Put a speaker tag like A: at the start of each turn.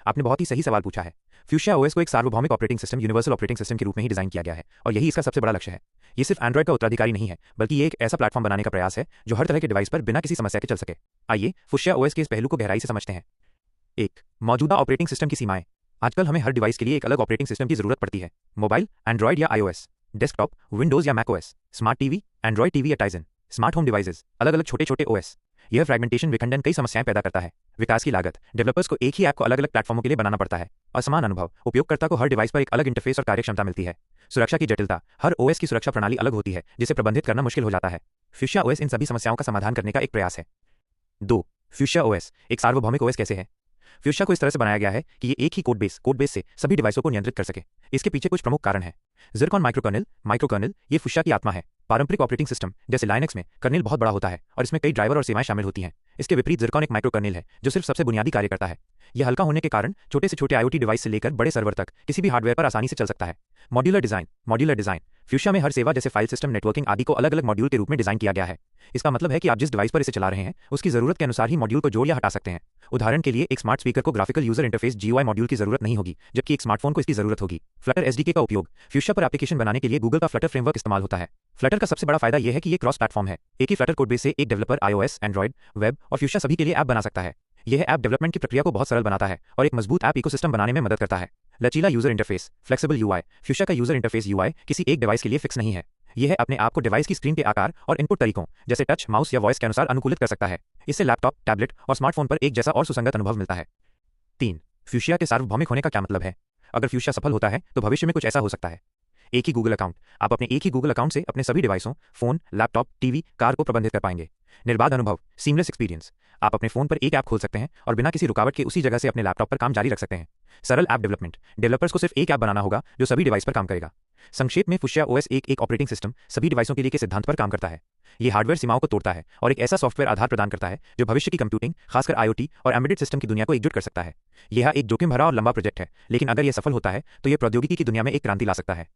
A: आपने बहुत ही सही सवाल पूछा है। फ्यूशिया ओएस को एक सार्वभौमिक operating system, universal operating system के रूप में ही डिजाइन किया गया है और यही इसका सबसे बड़ा लक्ष्य है। ये सिर्फ एंड्रॉइड का उत्तराधिकारी नहीं है, बल्कि ये एक ऐसा प्लेटफॉर्म बनाने का प्रयास है जो हर तरह के डिवाइस पर बिना किसी समस्या के चल सके। आइए फ्यूशिया ओएस के इस पहलू को गहराई से समझते हैं। एक, मौजूदा ऑपरेटिंग सिस्टम की सीमाएं। आजकल हमें हर डिवाइस के लिए एक अलग ऑपरेटिंग सिस्टम की जरूरत पड़ती है। मोबाइल, एंड्रॉइड या आईओएस, डेस्कटॉप, विंडोज या macOS, smart TV, Android TV या टाइजन, स्मार्ट होम डिवाइसेस, अलग अलग छोटे छोटे ओएस। यह फ्रेगमेंटेशन विखंडन कई समस्याएं पैदा करता है। विकास की लागत, डेवलपर्स को एक ही ऐप को अलग अलग प्लेटफॉर्मों के लिए बनाना पड़ता है। असमान अनुभव, उपयोगकर्ता को हर डिवाइस पर एक अलग इंटरफेस और कार्यक्षमता मिलती है। सुरक्षा की जटिलता, हर ओएस की सुरक्षा प्रणाली अलग होती है जिसे प्रबंधित करना मुश्किल हो जाता है। फ्यूशिया ओएस इन सभी समस्याओं का समाधान करने का एक प्रयास है। 2, फ्यूशिया ओएस एक सार्वभौमिक ओएस कैसे है? फ्यूशिया को इस तरह से बनाया गया है कि ये एक ही कोडबेस से सभी डिवाइसों को नियंत्रित कर सके। इसके पीछे कुछ प्रमुख कारण हैं। ज़िरकॉन माइक्रोकर्नेल ये फ्यूशिया की आत्मा है। पारंपरिक ऑपरेटिंग सिस्टम जैसे लाइनक्स में कर्नेल बहुत बड़ा होता है और इसमें कई ड्राइवर और सेवाएं शामिल होती हैं। इसके विपरीत ज़िरकॉन एक माइक्रोकर्नेल है जो सिर्फ सबसे बुनियादी कार्य करता है। यह हल्का होने के कारण छोटे से छोटे आईओटी डिवाइस से लेकर बड़े सर्वर तक किसी भी हार्डवेयर पर आसानी से चल सकता है। मॉड्यूलर डिजाइन फ्यूशिया में हर सेवा जैसे फाइल सिस्टम, नेटवर्किंग आदि को अलग अलग मॉड्यूल के रूप में डिजाइन किया गया है। इसका मतलब है कि आप जिस डिवाइस पर इसे चला रहे हैं उसकी जरूरत के अनुसार ही मॉड्यूल को जोड़ या हटा सकते हैं। उदाहरण के लिए एक स्मार्ट स्पीकर को graphical user interface GUI module की जरूरत नहीं होगी, जबकि एक स्मार्टफोन को इसकी जरूरत होगी। फ्लटर एसडीके का उपयोग, फ्यूशिया पर एप्लीकेशन बनाने के लिए गूगल का फ्लटर फ्रेमवर्क इस्तेमाल होता है। फ्लटर का सबसे बड़ा फायदा यह है कि ये क्रॉस प्लेटफॉर्म है। एक ही फ्लटर कोडबेस से एक डेवलपर आईओएस, एंड्रॉइड, वेब और फ्यूशिया सभी के लिए ऐप बना सकता है। यह ऐप डेवलपमेंट की प्रक्रिया को बहुत सरल बनाता है और एक मजबूत ऐप इकोसिस्टम बनाने में मदद करता है। लचीला user interface, flexible UI, fuchsia का यूजर इंटरफेस यूआई किसी एक डिवाइस के लिए फिक्स नहीं है। यह अपने आप को डिवाइस की स्क्रीन के आकार और इनपुट तरीकों जैसे टच, माउस या वॉइस के अनुसार अनुकूलित कर सकता है। इससे लैपटॉप, टैबलेट और स्मार्टफोन पर एक जैसा और सुसंगत अनुभव मिलता है। 3, फ्यूशिया के सार्वभौमिक होने का क्या मतलब है? अगर फ्यूशिया सफल होता है तो भविष्य में कुछ ऐसा हो सकता है। एक ही गूगल अकाउंट, आप अपने एक ही गूगल अकाउंट से अपने सभी डिवाइसों, फोन, लैपटॉप, टीवी, कार को प्रबंधित कर पाएंगे। निर्बाध अनुभव, सीमलेस एक्सपीरियंस, आप अपने फोन पर एक ऐप खोल सकते हैं और बिना किसी रुकावट के उसी जगह से अपने लैपटॉप पर काम जारी रख सकते हैं। सरल ऐप डेवलपमेंट, डेवलपर्स को सिर्फ एक ऐप बनाना होगा जो सभी डिवाइस पर काम करेगा। संक्षेप में फ्यूशिया ओएस एक ऑपरेटिंग सिस्टम सभी डिवाइसों के लिए के सिद्धांत पर काम करता है। ये हार्डवेयर सीमाओं को तोड़ता है और एक ऐसा सॉफ्टवेयर आधार प्रदान करता है जो भविष्य की कंप्यूटिंग, खासकर आईओटी और एम्बेडेड सिस्टम की दुनिया को एकजुट कर सकता है। यह एक जोखिम भरा और लंबा प्रोजेक्ट है, लेकिन अगर यह सफल होता है तो यह प्रौद्योगिकी की दुनिया में एक क्रांति ला सकता है।